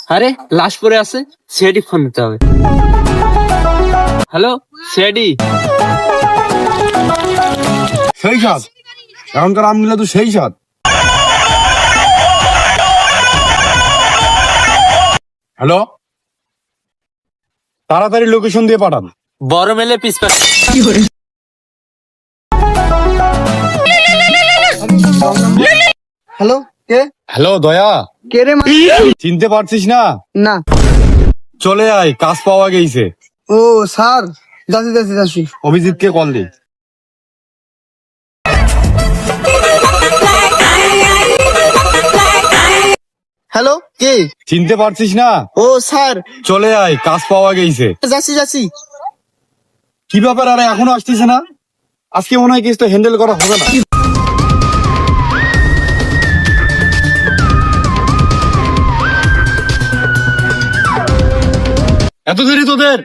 আরে লাশ পড়ে আছে, সিআইডি ফোন দিতে হবে। Hello CID. সেই সাত এখনকার আমগুলো তো সেই সাত। হ্যালো, তাড়াতাড়ি লোকেশন দিয়ে পাঠান। বড় মেলে পিসপা। হ্যালো, কে? হ্যালো দয়া, কে রে? চিনতে পারছিস না? না। চলে আয়, কাজ পাওয়া গেছে। ও স্যার, যাচ্ছি। অভিজিৎকে কল দি। হ্যালো, কে? চিনতে পারছিস না? ও স্যার, চলে আয়, কাজ পাওয়া গেছে। যাচ্ছি। কি ব্যাপার, আরে এখনো আসতেছে না? আজকে মনে হয় কেস তো হ্যান্ডেল করা হবে না। এত দেরি তোদের?